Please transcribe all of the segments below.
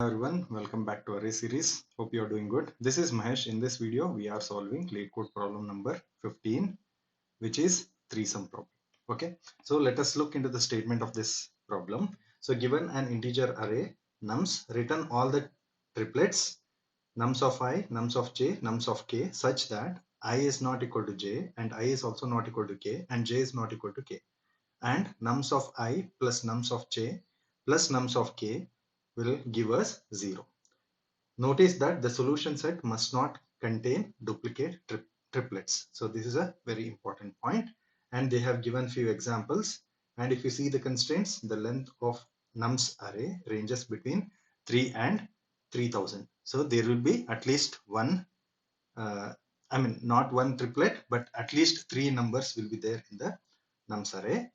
Everyone, welcome back to array series. Hope you are doing good. This is Mahesh. In this video, we are solving LeetCode problem number 15, which is three-sum problem. Okay, so let us look into the statement of this problem. So given an integer array nums, return all the triplets nums of I, nums of j, nums of k such that I is not equal to j and I is also not equal to k and j is not equal to k, and nums of I plus nums of j plus nums of k will give us 0. Notice that the solution set must not contain duplicate triplets. So this is a very important point, and they have given few examples. And if you see the constraints, the length of nums array ranges between 3 and 3000. So there will be at least one, not one triplet, but at least 3 numbers will be there in the nums array.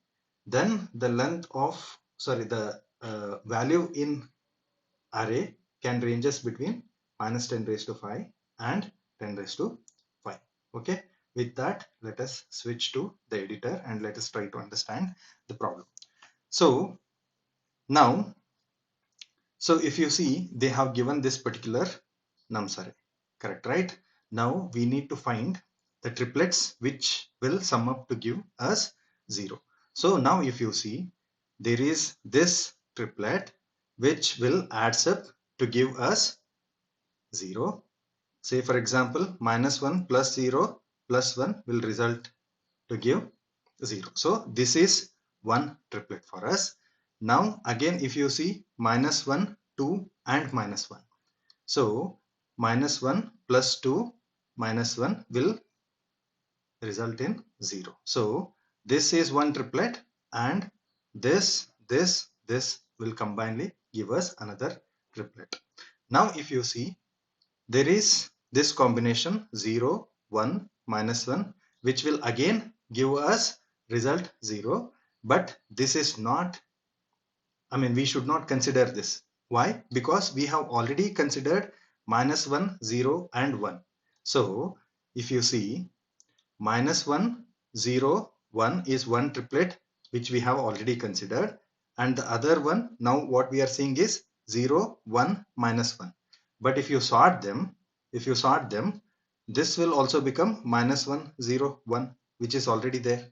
Then the the value in array can ranges between minus 10 raised to 5 and 10 raised to 5. Okay, with that, let us switch to the editor and let us try to understand the problem. So now, if you see, they have given this particular nums array, correct, right? Now we need to find the triplets which will sum up to give us 0. So now if you see, there is this triplet which will adds up to give us 0. Say for example, minus 1 plus 0 plus 1 will result to give 0. So this is one triplet for us. Now again, if you see minus 1, 2 and minus 1. So minus 1 plus 2 minus 1 will result in 0. So this is one triplet, and this will combinedly give us another triplet. Now if you see, there is this combination 0, 1, minus 1, which will again give us result 0. But this is not, we should not consider this. Why? Because we have already considered minus 1, 0 and 1. So if you see, minus 1, 0, 1 is one triplet which we have already considered. And the other one, now what we are seeing is 0, 1, minus 1. But if you sort them, this will also become minus 1, 0, 1, which is already there.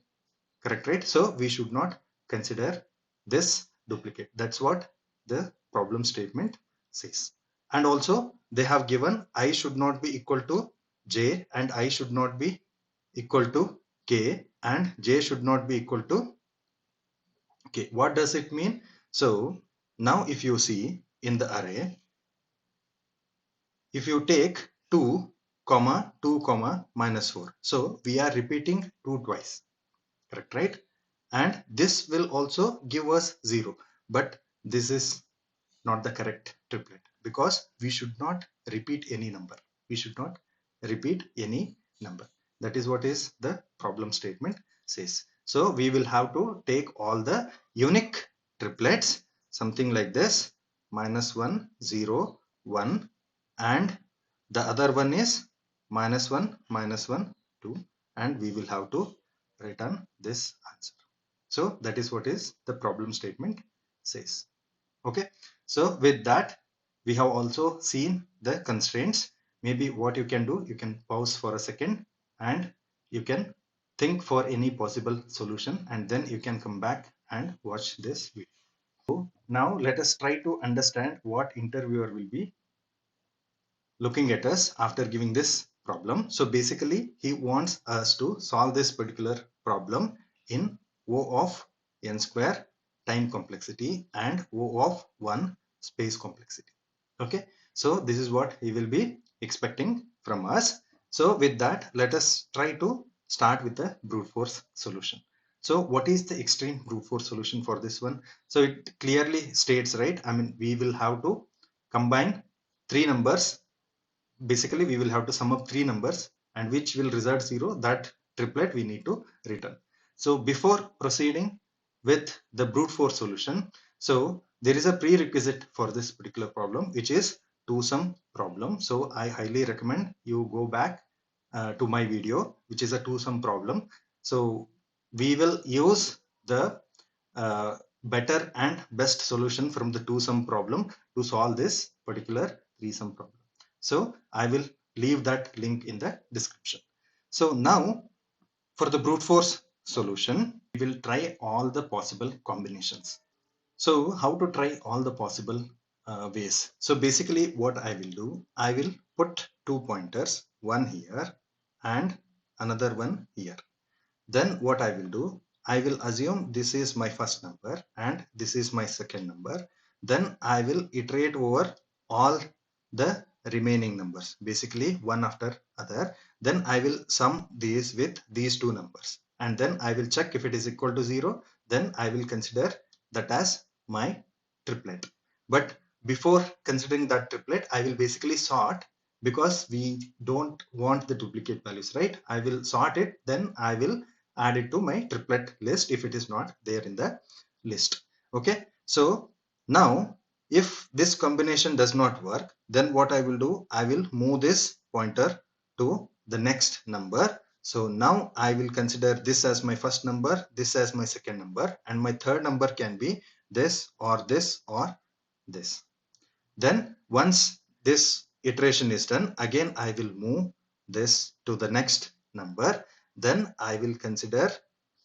Correct, right? So we should not consider this duplicate. That's what the problem statement says. And also they have given I should not be equal to j and I should not be equal to k and j should not be equal to k. What does it mean? So now if you see in the array, if you take 2 comma 2 comma minus 4, so we are repeating 2 twice, correct, right? And this will also give us 0, but this is not the correct triplet, because we should not repeat any number. That is what is the problem statement says. So we will have to take all the unique triplets, something like this, minus 1, 0, 1, and the other one is minus 1, 2, and we will have to return this answer. So that is what is the problem statement says. Okay, so with that, we have also seen the constraints. Maybe what you can do, you can pause for a second and you can think for any possible solution, and then you can come back and watch this video. So now let us try to understand what interviewer will be looking at us after giving this problem. So basically he wants us to solve this particular problem in O of n square time complexity and O of 1 space complexity. Okay, so this is what he will be expecting from us. So with that, let us try to start with the brute force solution. So what is the extreme brute force solution for this one? So it clearly states, right? We will have to combine three numbers. Basically we will have to sum up three numbers, and which will result 0, that triplet we need to return. So before proceeding with the brute force solution, so there is a prerequisite for this particular problem, which is two-sum problem. So I highly recommend you go back to my video, which is a two-sum problem. So we will use the better and best solution from the two-sum problem to solve this particular 3-sum problem. So I will leave that link in the description. So now for the brute force solution, we will try all the possible combinations. So how to try all the possible ways? So basically what I will do, I will put 2 pointers, one here and another one here. Then what I will do, I will assume this is my first number and this is my second number. Then I will iterate over all the remaining numbers, basically one after other. Then I will sum these with these two numbers. And then I will check if it is equal to 0. Then I will consider that as my triplet. But before considering that triplet, I will basically sort, because we don't want the duplicate values, right? I will sort it, then I will add it to my triplet list if it is not there in the list. Okay, so now if this combination does not work, then what I will do, I will move this pointer to the next number. So now I will consider this as my first number, this as my second number, and my third number can be this or this or this. Then once this iteration is done, again I will move this to the next number. Then I will consider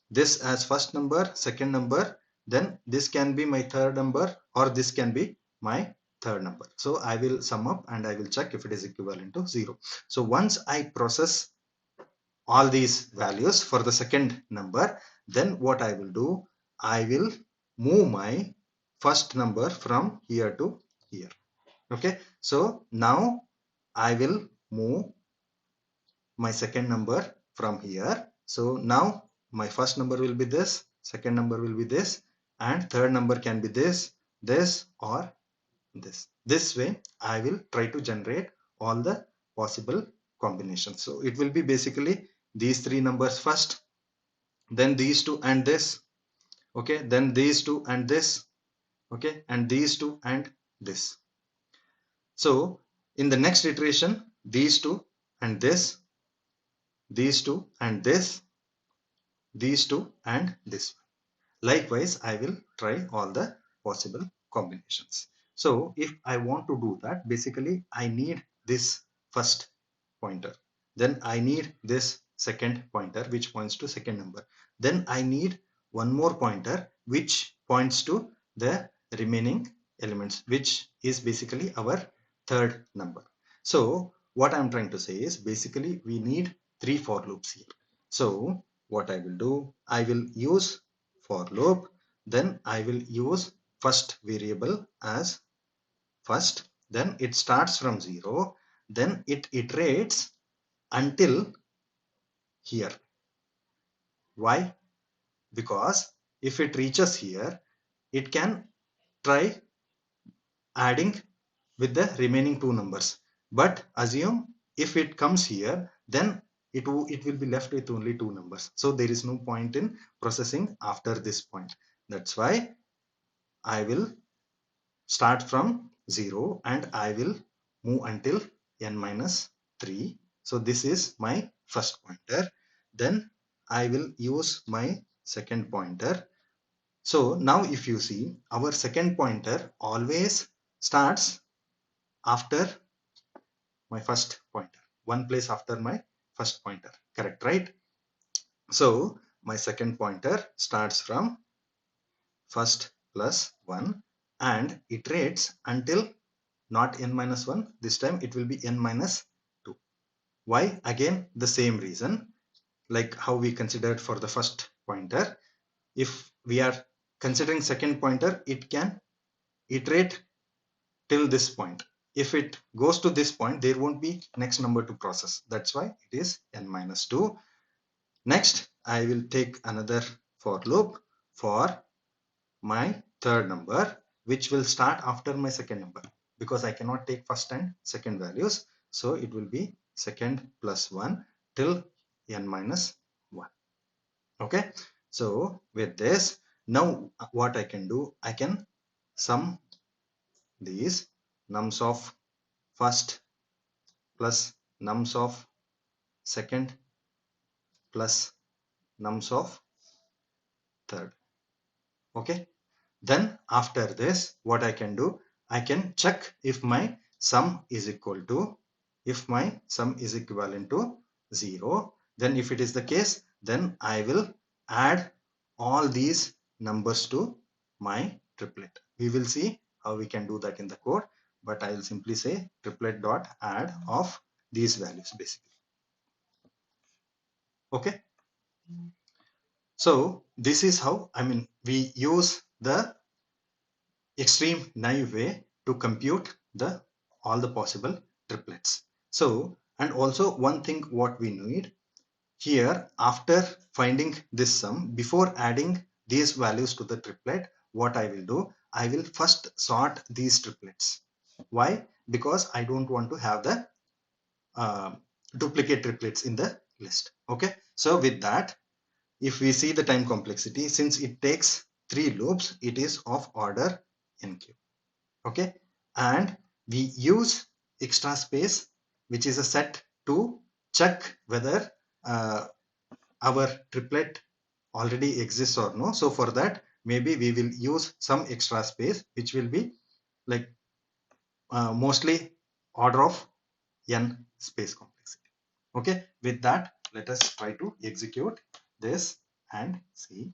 this as first number, second number, then this can be my third number or this can be my third number. So I will sum up and I will check if it is equivalent to 0. So once I process all these values for the second number, then what I will do, I will move my first number from here to here. Okay, so now I will move my second number from here. So now my first number will be this, second number will be this, and third number can be this, this or this. This way I will try to generate all the possible combinations. So it will be basically these three numbers first, then these two and this, okay, then these two and this, okay, and these two and this. So in the next iteration, these two and this, these two and this, these two and this one. Likewise, I will try all the possible combinations. So if I want to do that, basically I need this first pointer. Then I need this second pointer which points to second number. Then I need one more pointer which points to the remaining elements, which is basically our third number. So what I'm trying to say is basically we need 3 for loops here. So what I will do, I will use for loop, then I will use first variable as first, then it starts from 0, then it iterates until here. Why? Because if it reaches here, it can try adding with the remaining two numbers. But assume if it comes here, then it will be left with only two numbers. So there is no point in processing after this point. That's why I will start from 0 and I will move until n minus 3. So this is my first pointer. Then I will use my second pointer. So now if you see, our second pointer always starts after my first pointer, one place after my first pointer, correct, right? So my second pointer starts from first plus 1 and iterates until not n minus 1, this time it will be n minus 2. Why? Again the same reason like how we considered for the first pointer. If we are considering second pointer, it can iterate till this point. If it goes to this point, there won't be next number to process. That's why it is n minus 2. Next, I will take another for loop for my third number, which will start after my second number, because I cannot take first and second values. So it will be second plus 1 till n minus 1. Okay. So with this, now what I can do, I can sum these nums of first plus nums of second plus nums of third. Okay. Then after this, what I can do, I can check if my sum is equal to, if my sum is equivalent to 0. Then if it is the case, then I will add all these numbers to my triplet. We will see how we can do that in the code, but I will simply say triplet dot add of these values basically. Okay. So this is how, we use the extreme naive way to compute the all the possible triplets. So, and also one thing what we need here, after finding this sum, before adding these values to the triplet, what I will do, I will first sort these triplets. Why? Because I don't want to have the uh, duplicate triplets in the list. Okay. So with that, if we see the time complexity, since it takes 3 loops, it is of order NQ. Okay. And we use extra space, which is a set, to check whether our triplet already exists or no. So for that, maybe we will use some extra space, which will be like mostly order of n space complexity. Okay. With that, let us try to execute this and see.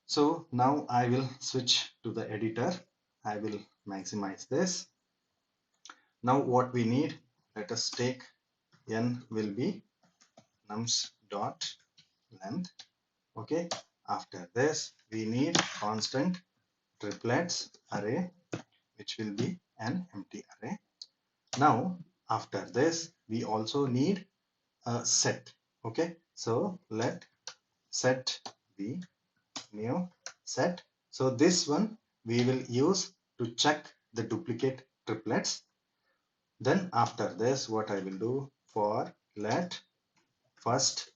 So now I will switch to the editor. I will maximize this. Now what we need, let us take n will be nums dot length. Okay. After this, we need constant triplets array, which will be an empty array. Now after this, we also need a set. Okay. So let set be new set. So this one we will use to check the duplicate triplets. Then after this, what I will do, for let first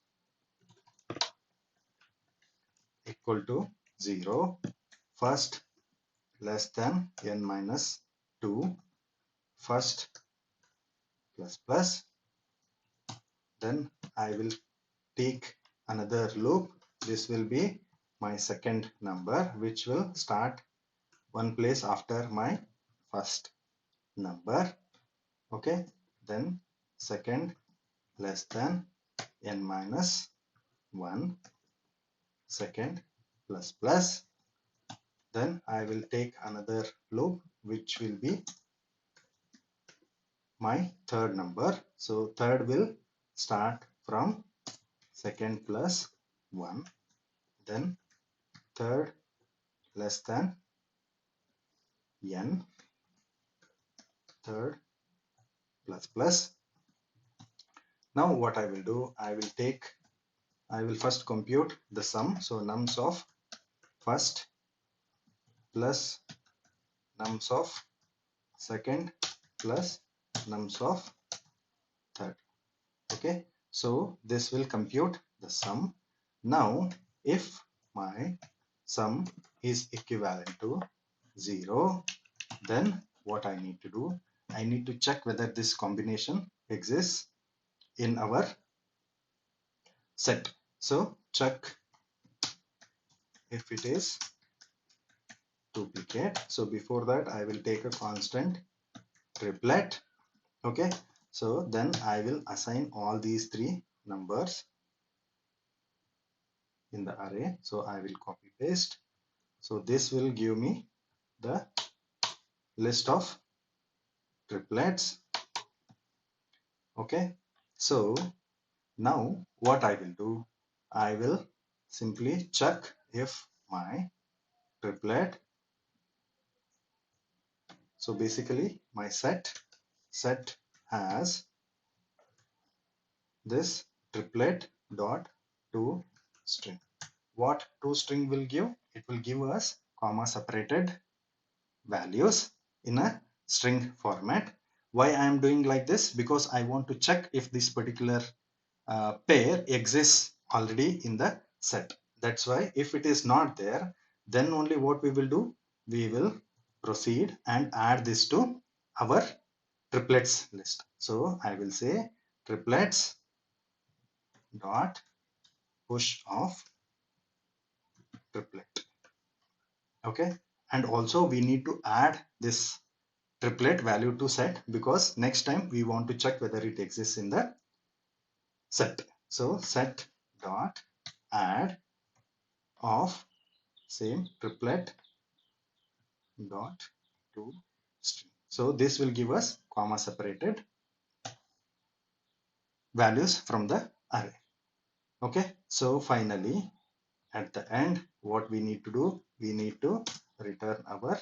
equal to 0, first less than n minus 2, first plus plus. Then I will take another loop. This will be my second number, which will start one place after my first number. Okay. Then second less than n minus 1, second plus plus. Then I will take another loop, which will be my third number. So third will start from second plus 1. Then third less than n, third plus plus. Now what I will do, I will first compute the sum. So nums of first plus nums of second plus nums of third. Okay. So this will compute the sum. Now if my sum is equivalent to 0, then what I need to do, I need to check whether this combination exists in our set. So check if it is duplicate. So before that, I will take a constant triplet. Okay. So then I will assign all these 3 numbers in the array. So I will copy paste. So this will give me the list of triplets. Okay. So now what I will do, I will simply check if my triplet, so basically my set has this triplet dot to string. What to string will give? It will give us comma separated values in a string format. Why I am doing like this? Because I want to check if this particular pair exists already in the set. That's why if it is not there, then only what we will do, we will proceed and add this to our triplets list. So I will say triplets dot push of triplet. Okay. and also we need to add this triplet value to set, because next time we want to check whether it exists in the set. So set dot add of same triplet dot to string. So this will give us comma separated values from the array. Okay, so finally at the end what we need to do, we need to return our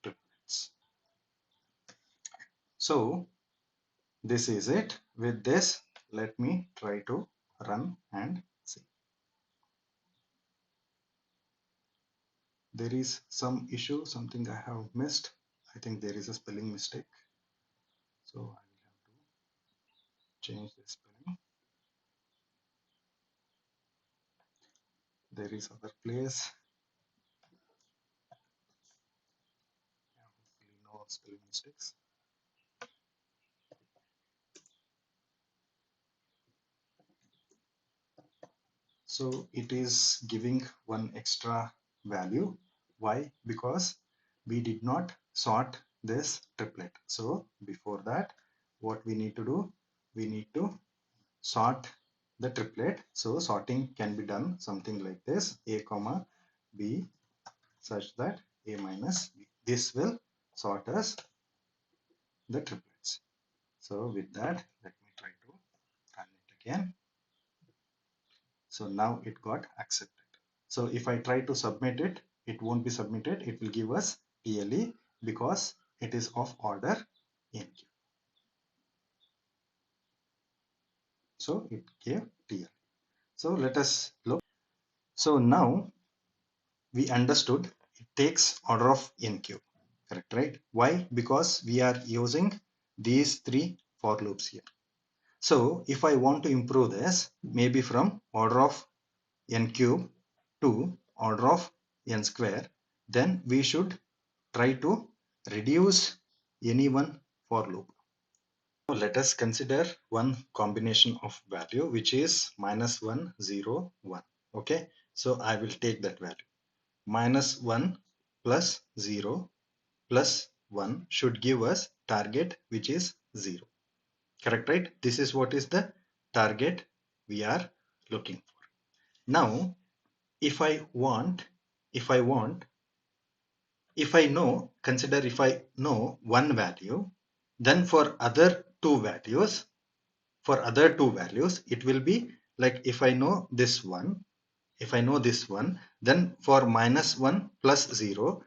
triplets. So this is it. With this, let me try to run and see. There is some issue, something I have missed. I think there is a spelling mistake, so I will have to change the spelling. There is other place. Hopefully no spelling mistakes. So it is giving one extra value. Why? Because we did not sort this triplet. So before that, what we need to do, we need to sort the triplet. So sorting can be done something like this: a comma b such that a minus b. This will sort us the triplets. So with that, let me try to run it again. So now it got accepted. So if I try to submit it, it won't be submitted. It will give us PLE because it is of order NQ. So it gave TLE. So let us look. So now we understood it takes order of NQ. Correct, right? Why? Because we are using these three for loops here. So if I want to improve this, maybe from order of n cube to order of n square, then we should try to reduce any one for loop. Now let us consider one combination of value which is -1, 0, 1. Okay, so I will take that value. -1 plus 0 plus 1 should give us target which is 0. Correct, right? This is what is the target we are looking for. Now if I know, consider if I know one value, then for other two values, it will be like if I know this one, then for -1 plus 0,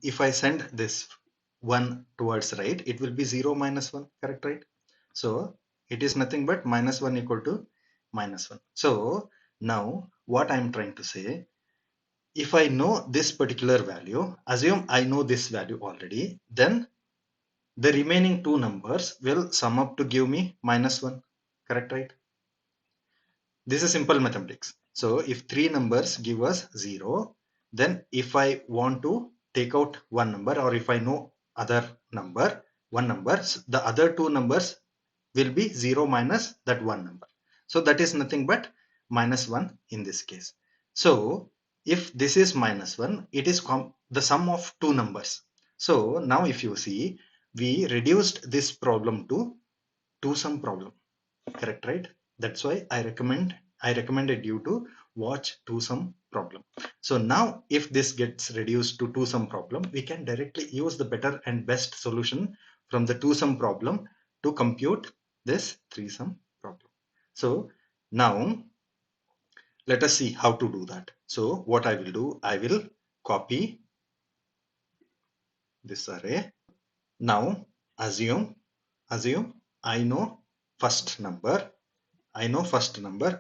if I send this 1 towards right, it will be 0 minus 1, correct, right? So it is nothing but -1 equal to -1. So now what I'm trying to say, if I know this particular value, assume I know this value already, then the remaining two numbers will sum up to give me -1, correct, right? This is simple mathematics. So if three numbers give us 0, then if I want to take out one number, or if I know one number, the other two numbers will be 0 minus that one number. So that is nothing but -1 in this case. So if this is -1, it is the sum of two numbers. So now if you see, we reduced this problem to two-sum problem. Correct, right? That's why I recommended you to watch two-sum problem. So now if this gets reduced to two-sum problem, we can directly use the better and best solution from the two-sum problem to compute this three-sum problem. So now let us see how to do that. So what I will do, I will copy this array. Now assume I know first number,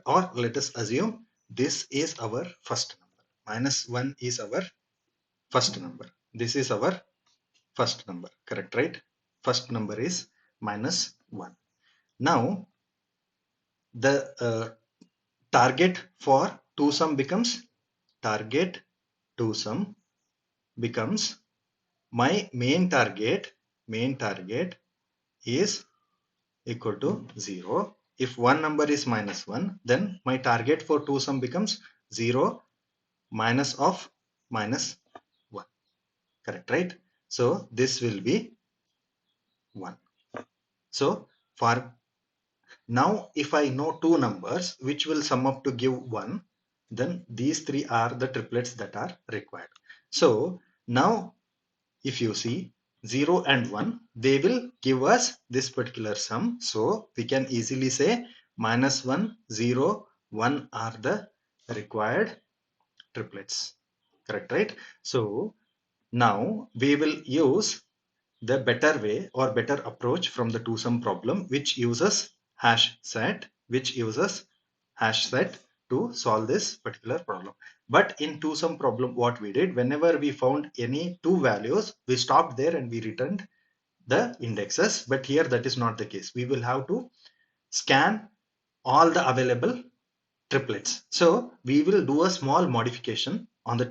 or let us assume this is our first number. -1 is our first number. This is our first number, correct, right? First number is -1. Now the target for two-sum becomes my main target is equal to 0. If one number is -1, then my target for two-sum becomes 0 minus of -1. correct, right? So this will be 1. So for now, if I know two numbers which will sum up to give 1, then these three are the triplets that are required. So now if you see 0 and 1, they will give us this particular sum. So we can easily say -1, 0, 1 are the required triplets, correct, right? So now we will use the better way or better approach from the two sum problem, which uses hash set, to solve this particular problem. But in two sum problem, what we did, whenever we found any two values, we stopped there and we returned the indexes. But here that is not the case. We will have to scan all the available triplets. So we will do a small modification on the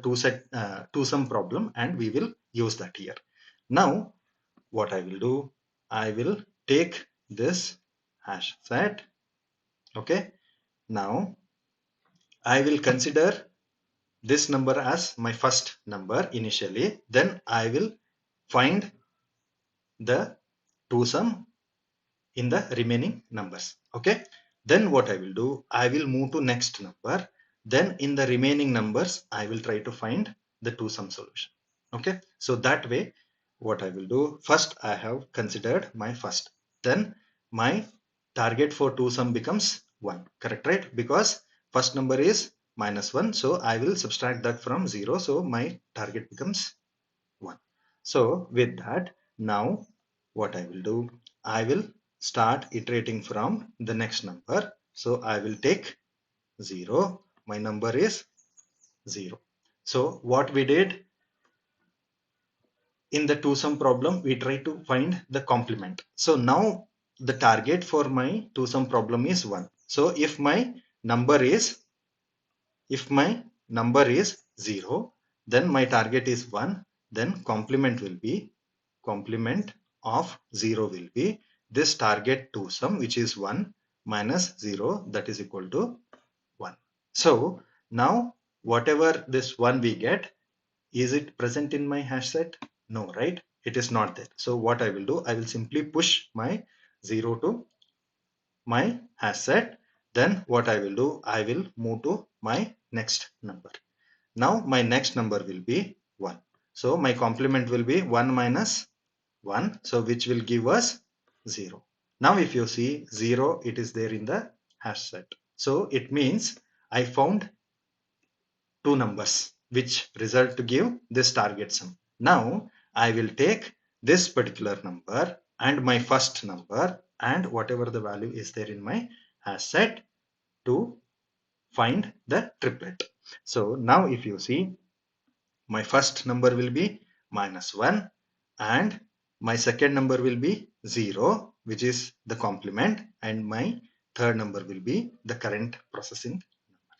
two sum problem, and we will use that here. Now what I will do, I will take this hash set. Okay, now I will consider this number as my first number initially. Then I will find the two sum in the remaining numbers. Okay, then what I will do, I will move to next number. Then in the remaining numbers, I will try to find the two sum solution. Okay, so that way what I will do, first I have considered my first, then my target for two sum becomes 1, correct, right? Because first number is -1, so I will subtract that from 0, so my target becomes 1. So with that, now what I will do, I will start iterating from the next number. So I will take 0, my number is 0. So what we did in the two sum problem, we try to find the complement. So now the target for my two sum problem is 1. So if my number is 0, then my target is 1, then complement of 0 will be this target two sum, which is 1 minus 0, that is equal to 1. So now whatever this 1 we get, is it present in my hash set? No, right? It is not there. So what I will do, I will simply push my 0 to my hash set. Then what I will do, I will move to my next number. Now my next number will be 1. So my complement will be 1 minus 1. So which will give us 0. Now if you see 0, it is there in the hash set. So it means I found two numbers which result to give this target sum. Now I will take this particular number and my first number and whatever the value is there in my hash set to find the triplet. So now if you see, my first number will be -1 and my second number will be 0, which is the complement, and my third number will be the current processing number.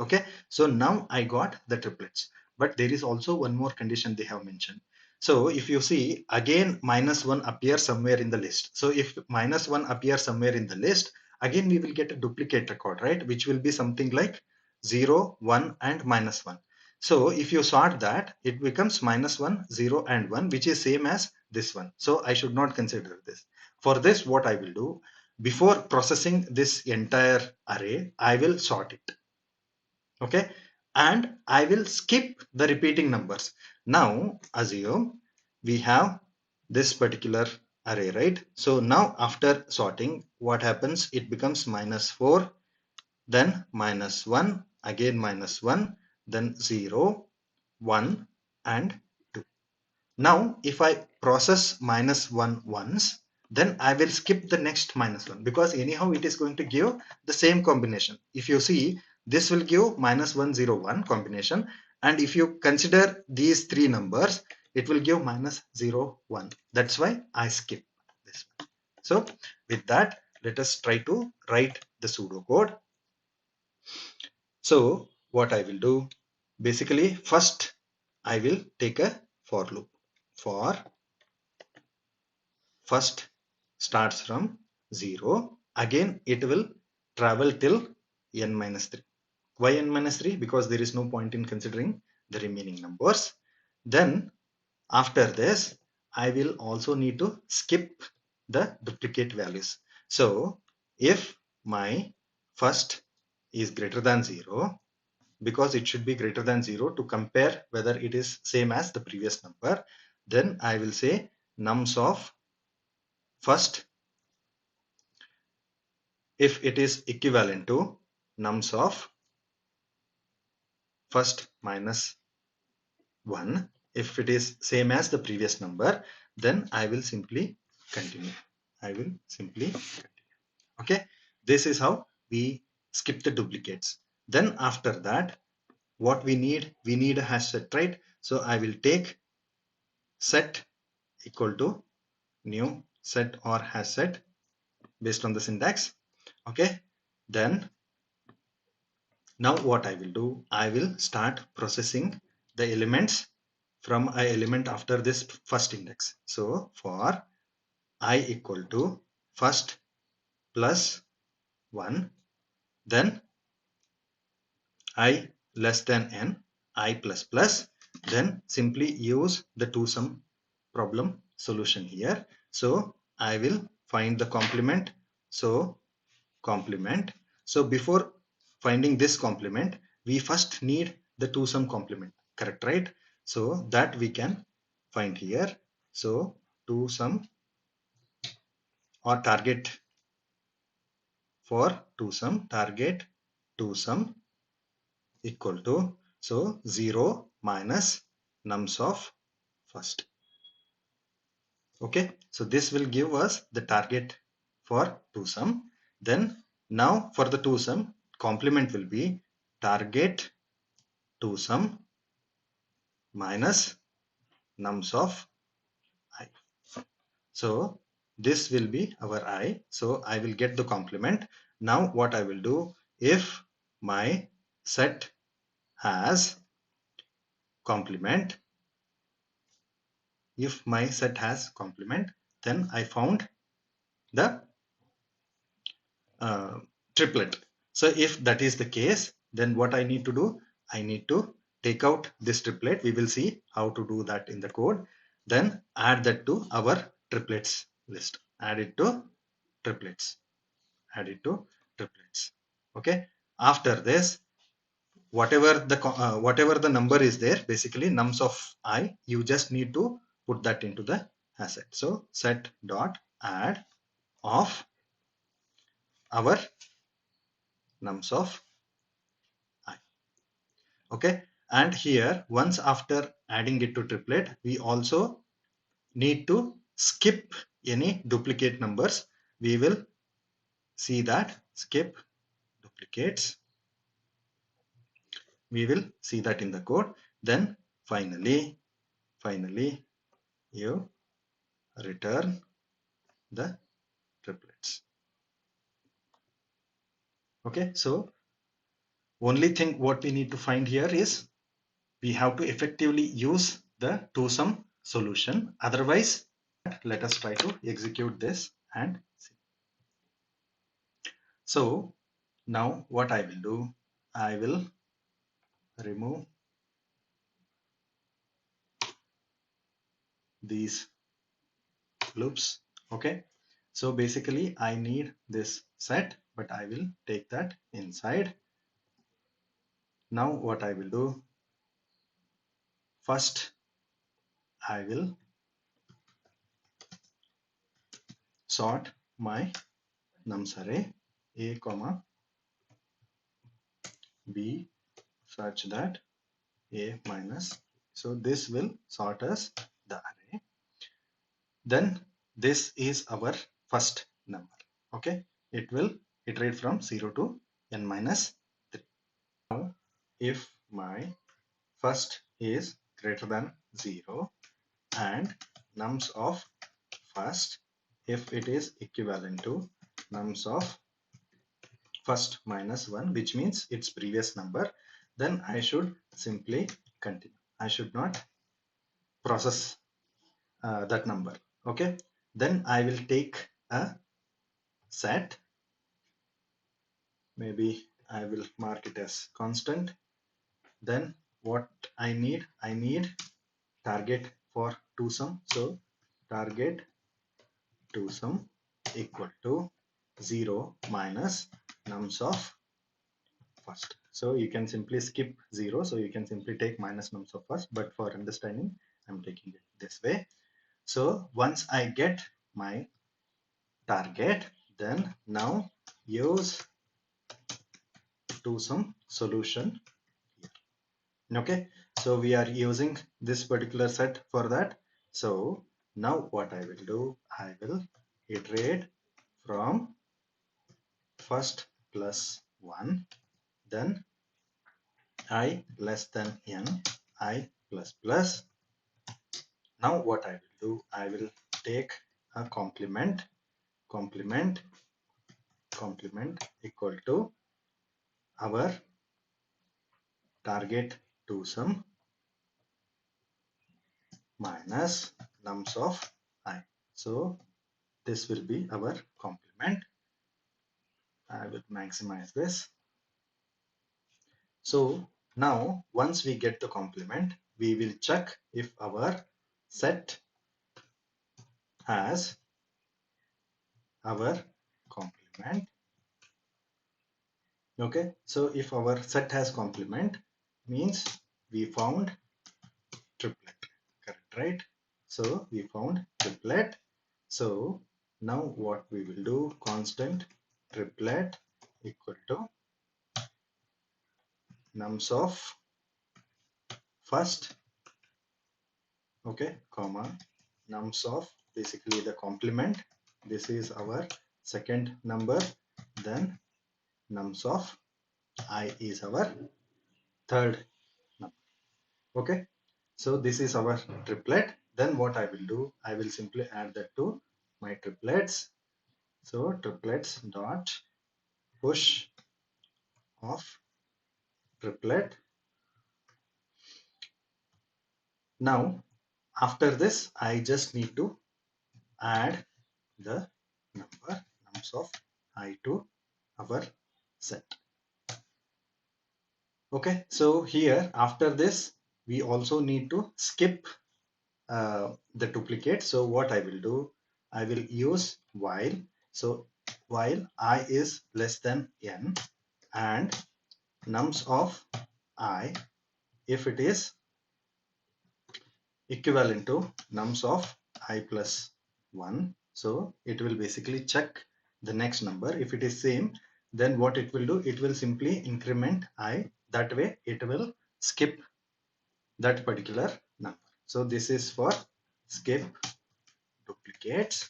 Okay, so now I got the triplets, but there is also one more condition they have mentioned. So if you see, again -1 appears somewhere in the list. So if -1 appears somewhere in the list, again we will get a duplicate record, right, which will be something like 0, 1 and -1. So if you sort that, it becomes -1, 0 and 1, which is same as this one. So I should not consider this. For this, what I will do, before processing this entire array, I will sort it. Okay, and I will skip the repeating numbers. Now assume we have this particular array, right? So now after sorting, what happens, it becomes -4, then -1, again -1, then 0, 1 and 2. Now if I process -1 once, then I will skip the next -1, because anyhow it is going to give the same combination. If you see, this will give -1, 0, 1 combination, and if you consider these three numbers, it will give -0, 1. That's why I skip this. So with that, let us try to write the pseudocode. So what I will do, basically first I will take a for loop. For first starts from 0, again it will travel till n minus 3. Why n minus 3? Because there is no point in considering the remaining numbers. Then After this, I will also need to skip the duplicate values. So if my first is greater than 0, because it should be greater than 0 to compare whether it is same as the previous number, then I will say nums of first if it is equivalent to nums of first minus 1. If it is same as the previous number, then I will simply continue. I will simply continue. Okay, this is how we skip the duplicates. Then after that, what we need a hash set, right? So I will take set equal to new set or hash set based on the syntax. Okay, then now what I will do, I will start processing the elements from an element after this first index. So for I equal to first plus 1, then I less than n, I plus plus, then simply use the two sum problem solution here. So I will find the complement. So complement. So before finding this complement, we first need the two sum complement, correct, right? So that we can find here. So two sum or target for two sum, target two sum equal to, so 0 minus nums of first. Okay, so this will give us the target for two sum. Then now for the two sum, complement will be target two sum minus nums of I. So this will be our I. So I will get the complement. Now what I will do, if my set has complement, if my set has complement, then I found the triplet. So if that is the case, then what I need to do, I need to take out this triplet. We will see how to do that in the code. Then add that to our triplets list. Add it to triplets. Add it to triplets. Okay. After this, whatever the number is there, basically nums of I, you just need to put that into the asset. So set dot add of our nums of I. Okay, and here once after adding it to triplet, we also need to skip any duplicate numbers. We will see that skip duplicates. We will see that in the code. Then finally you return the triplets. Okay, so only thing what we need to find here is we have to effectively use the two sum solution. Otherwise, let us try to execute this and see. So now what I will do, I will remove these loops. Okay, so basically I need this set, but I will take that inside. Now what I will do, first I will sort my nums array a comma b such that a minus. So this will sort us the array. Then this is our first number. Okay, it will iterate from 0 to n minus 3. Now if my first is greater than 0 and nums of first, if it is equivalent to nums of first minus 1, which means its previous number, then I should simply continue. I should not process that number. Okay, then I will take a set. Maybe I will mark it as constant. Then what I need target for to sum. So target to sum equal to 0 minus nums of first. So you can simply skip 0. So you can simply take minus nums of first. But for understanding, I'm taking it this way. So once I get my target, then now use to sum solution. Okay, so we are using this particular set for that. So now what I will do, I will iterate from first plus 1, then I less than n, I plus plus. Now what I will do, I will take a complement equal to our target to sum minus nums of I. So this will be our complement. I will maximize this. So now once we get the complement, we will check if our set has our complement. Okay, so if our set has complement, means we found triplet, correct, right? So we found triplet. So now what we will do, constant triplet equal to nums of first, okay, comma nums of basically the complement. This is our second number, then nums of I is our third number. Okay, so this is our triplet. Then what I will do, I will simply add that to my triplets. So triplets dot push of triplet. Now after this, I just need to add the number nums of I to our set. Okay, so here after this, we also need to skip the duplicate. So what I will do, I will use while. So while I is less than n and nums of I, if it is equivalent to nums of I plus 1, so it will basically check the next number. If it is same, then what it will do, it will simply increment I. That way it will skip that particular number. So this is for skip duplicates.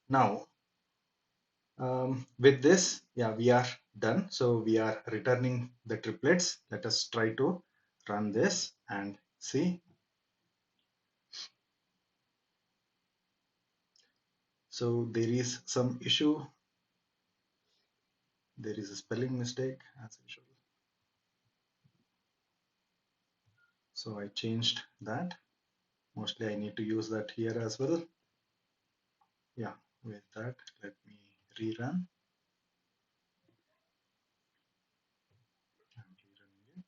Now with this, yeah, we are done. So we are returning the triplets. Let us try to run this and see. So there is some issue. There is a spelling mistake as usual. So I changed that. Mostly I need to use that here as well. Yeah, with that, let me rerun. I'm rerunning it.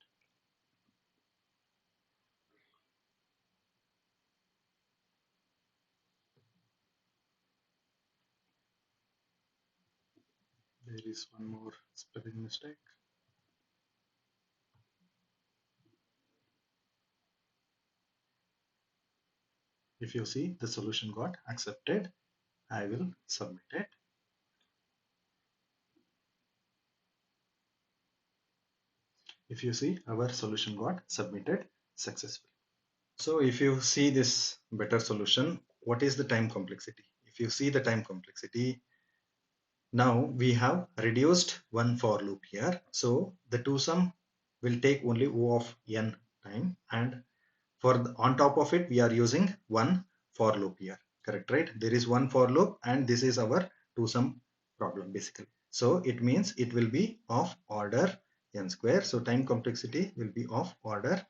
There is one more spelling mistake. If you see the solution got accepted, I will submit it. If you see our solution got submitted successfully. So if you see this better solution, what is the time complexity? If you see the time complexity, now we have reduced one for loop here. So the to sum will take only O of n time, and for the, on top of it, we are using one for loop here. Correct, right? There is one for loop, and this is our to sum problem basically. So it means it will be of order n square. So time complexity will be of order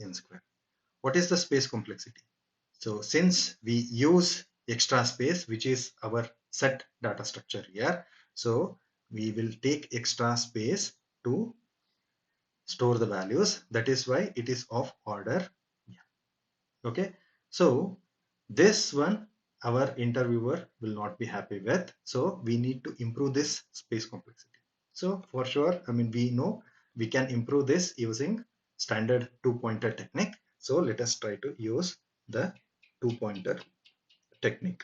n square. What is the space complexity? So since we use extra space, which is our set data structure here, so we will take extra space to store the values. That is why it is of order n. Okay, so this one our interviewer will not be happy with, so we need to improve this space complexity. So for sure, I mean, we know we can improve this using standard 2-pointer technique. So let us try to use the 2-pointer technique.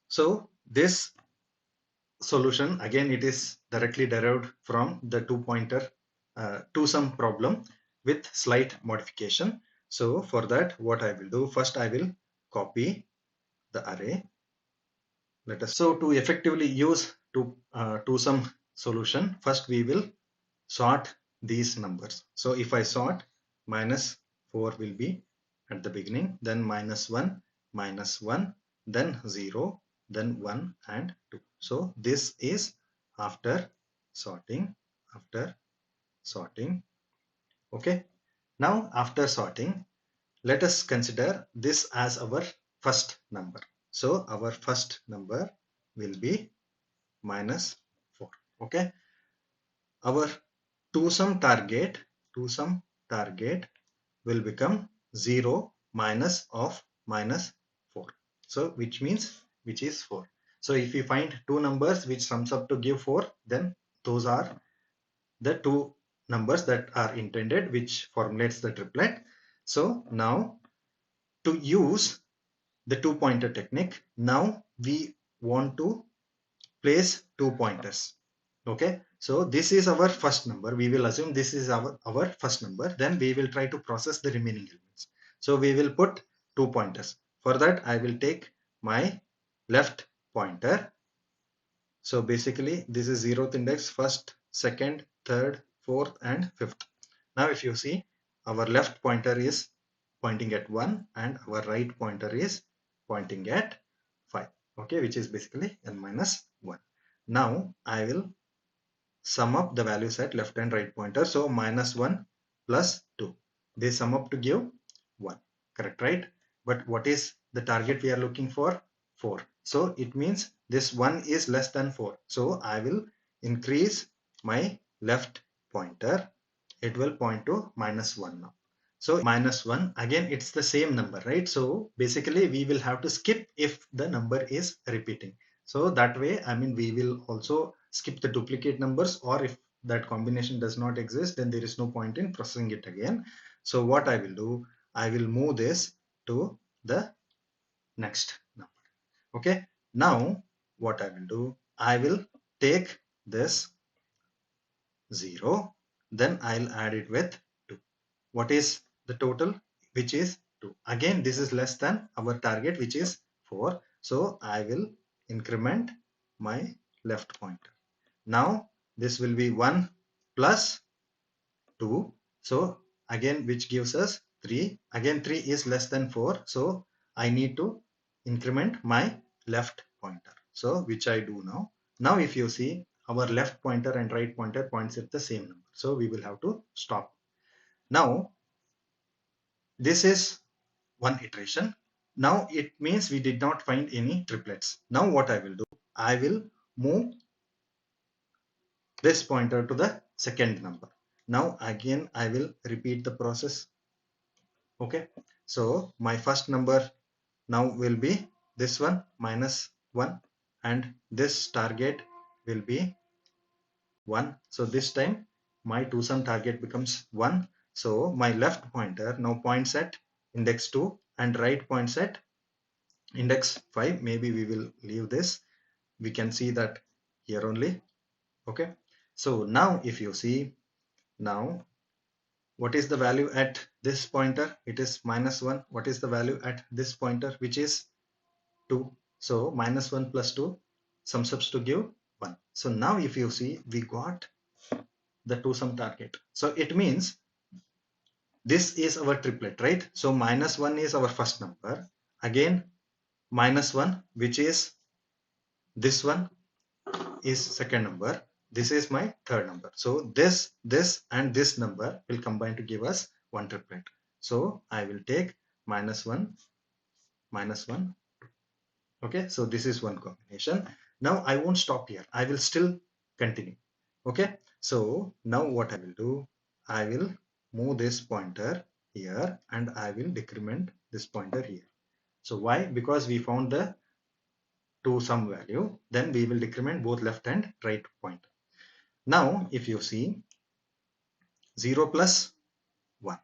So this solution, again, it is directly derived from the 2-pointer two-sum problem with slight modification. So for that, what I will do, first I will copy the array. Let us, so to effectively use two-sum solution, first we will sort these numbers. So if I sort, -4 will be at the beginning, then -1, -1, then 0, then 1 and 2. So this is after sorting, after sorting. Okay. Now after sorting, let us consider this as our first number. So our first number will be -4. Okay. Our two-sum target will become 0 minus of -4. So which means, which is 4. So if you find two numbers which sums up to give 4, then those are the two numbers that are intended, which formulates the triplet. So now to use the 2-pointer technique, now we want to place 2 pointers. Okay, so this is our first number. We will assume this is our first number. Then we will try to process the remaining elements. So we will put 2 pointers. For that, I will take my left pointer. So basically, this is 0th index, first, second, third, fourth, and fifth. Now, if you see, our left pointer is pointing at 1 and our right pointer is pointing at 5. Okay, which is basically n minus 1. Now, I will sum up the values at left and right pointer. So -1 plus 2. They sum up to give 1. Correct, right? But what is the target we are looking for? 4. So it means this 1 is less than 4. So I will increase my left pointer. It will point to -1 now. So -1, again, it's the same number, right? So basically we will have to skip if the number is repeating. So that way, I mean, we will also skip the duplicate numbers, or if that combination does not exist, then there is no point in processing it again. So what I will do, I will move this to the next number. Okay. Now what I will do, I will take this 0, then I'll add it with 2. What is the total? Which is 2. Again, this is less than our target, which is 4. So I will increment my left pointer. Now this will be 1 plus 2. So again, which gives us 3. Again, 3 is less than 4. So I need to increment my left pointer. So which I do now. Now if you see, our left pointer and right pointer points at the same number. So we will have to stop. Now this is one iteration. Now it means we did not find any triplets. Now what I will do, I will move this pointer to the second number. Now again, I will repeat the process. Okay, so my first number now will be this one, -1, and this target will be 1. So this time my two-sum target becomes 1. So my left pointer now points at index 2 and right points at index 5. Maybe we will leave this. We can see that here only. Okay, so now if you see, now what is the value at this pointer? It is -1. What is the value at this pointer, which is 2? So -1 plus 2 sums up to give 1. So now if you see, we got the two-sum target. So it means this is our triplet, right? So -1 is our first number. Again, -1, which is this one, is second number. This is my third number. So this, and this number will combine to give us one triplet. So I will take -1, -1. Okay, so this is one combination. Now I won't stop here. I will still continue. Okay, so now what I will do, I will move this pointer here and I will decrement this pointer here. So why? Because we found the to some value, then we will decrement both left and right pointer. Now if you see 0 plus 1,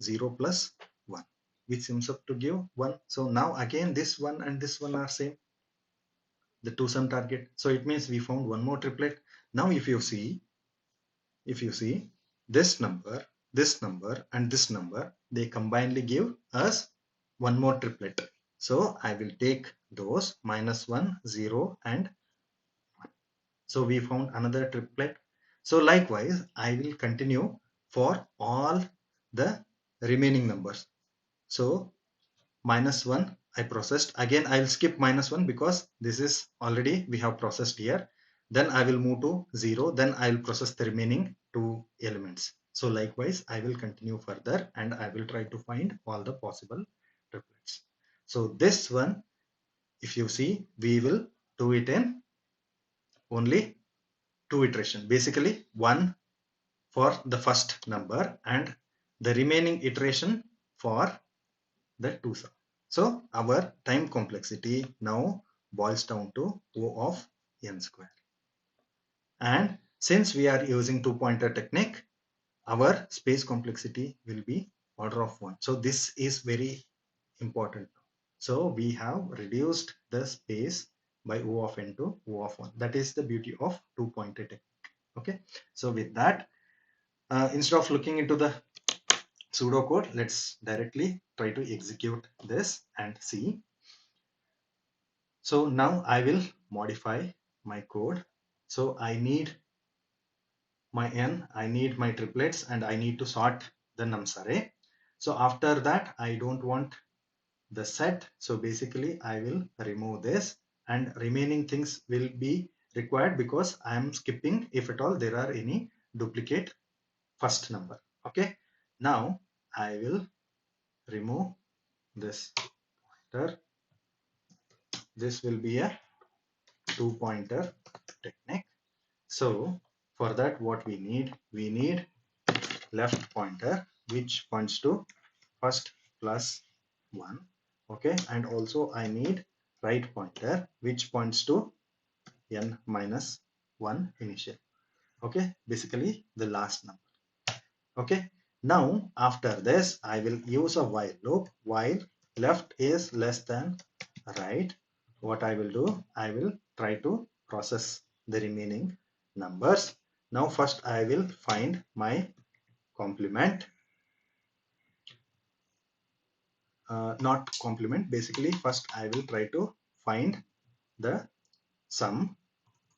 0 plus 1, which seems up to give 1. So now again this one and this one are same, the two sum target. So it means we found one more triplet. Now if you see this number, and this number, they combinedly give us one more triplet. So I will take those -1, 0 and 1. So we found another triplet. So likewise, I will continue for all the remaining numbers. So -1 I processed. Again I will skip -1 because this is already we have processed here. Then I will move to 0. Then I will process the remaining two elements. So likewise I will continue further and I will try to find all the possible triplets. So this one, if you see, we will do it in only two iterations. Basically one for the first number and the remaining iteration for the two sum. So our time complexity now boils down to O of n square. And since we are using two pointer technique, our space complexity will be order of 1. So this is very important. So we have reduced the space by O of n to O of 1. That is the beauty of two pointer technique. Okay. So with that, instead of looking into the pseudocode, let's directly try to execute this and see. So now I will modify my code. So I need my n, I need my triplets, and I need to sort the nums array. So after that, I don't want the set. So basically I will remove this and remaining things will be required because I am skipping if at all there are any duplicate first number. Okay. Now I will remove this pointer. This will be a two pointer technique. So for that what we need left pointer which points to first plus 1. Okay, and also I need right pointer which points to n minus 1 initial. Okay, basically the last number. Okay, now after this I will use a while loop. While left is less than right, what I will do, I will try to process the remaining numbers. Now first I will find my complement, not complement, basically first I will try to find the sum.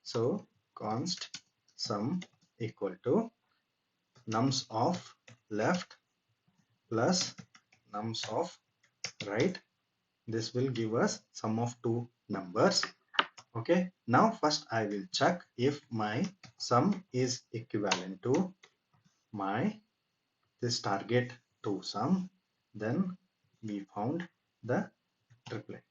So const sum equal to nums of left plus nums of right. This will give us sum of two numbers. Okay, now first I will check if my sum is equivalent to my this target to sum. Then we found the triplet.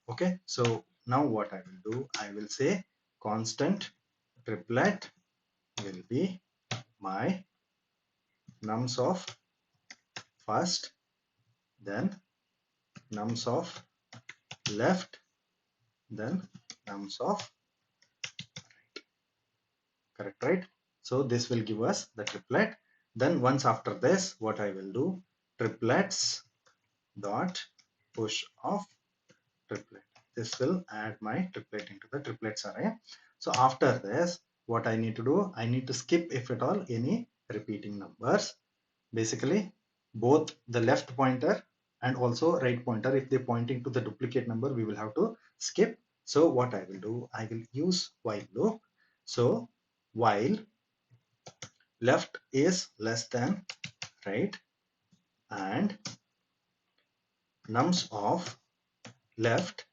Okay, so now what I will do, I will say constant triplet will be my nums of first, then nums of left, then nums of right. Correct, right? So this will give us the triplet. Then once after this, what I will do, triplets dot push of triplet. This will add my triplet into the triplets array. So after this, what I need to do, I need to skip if at all any repeating numbers. Basically both the left pointer and also right pointer, if they're pointing to the duplicate number, we will have to skip. So what I will do, I will use while loop. So while left is less than right and nums of left,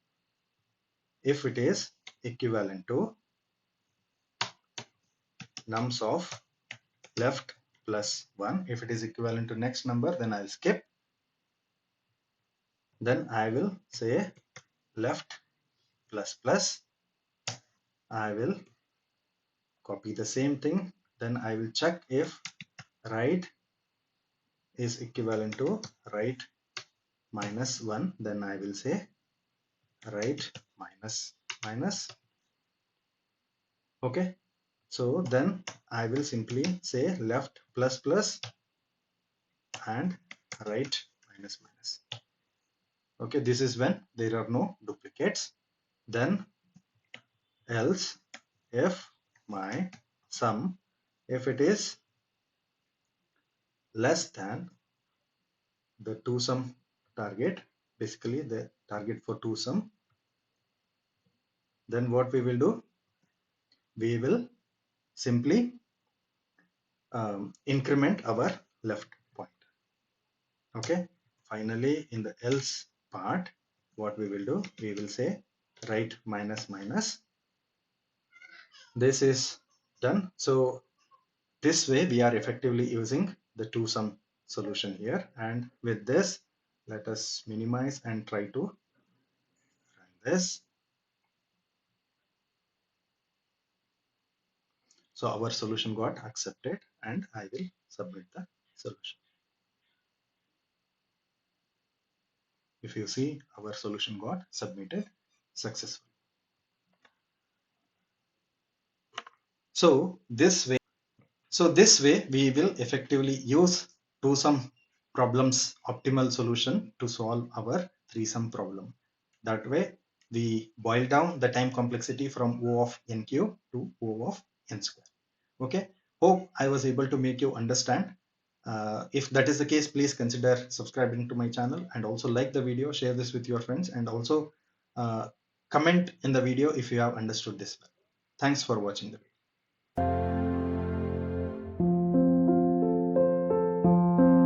if it is equivalent to nums of left plus 1, if it is equivalent to next number, then I'll skip. Then I will say left plus plus. I will copy the same thing then I will check if right is equivalent to right minus 1, then I will say right minus minus. Okay, so then I will simply say left plus plus and right minus minus. Okay, this is when there are no duplicates. Then else if my sum, if it is less than the two sum target, basically the target for two sum, then what we will do, we will simply increment our left point. Okay, finally in the else part, what we will do, we will say right minus minus. This is done. So this way we are effectively using the two sum solution here, and with this let us minimize and try to run this. So our solution got accepted and I will submit the solution. If you see, our solution got submitted successfully. So this way we will effectively use two sum problems optimal solution to solve our three sum problem. That way we boil down the time complexity from O of n cube to O of n square. Okay, hope I was able to make you understand. If that is the case, please consider subscribing to my channel and also like the video, share this with your friends, and also comment in the video if you have understood this well. Thanks for watching the video.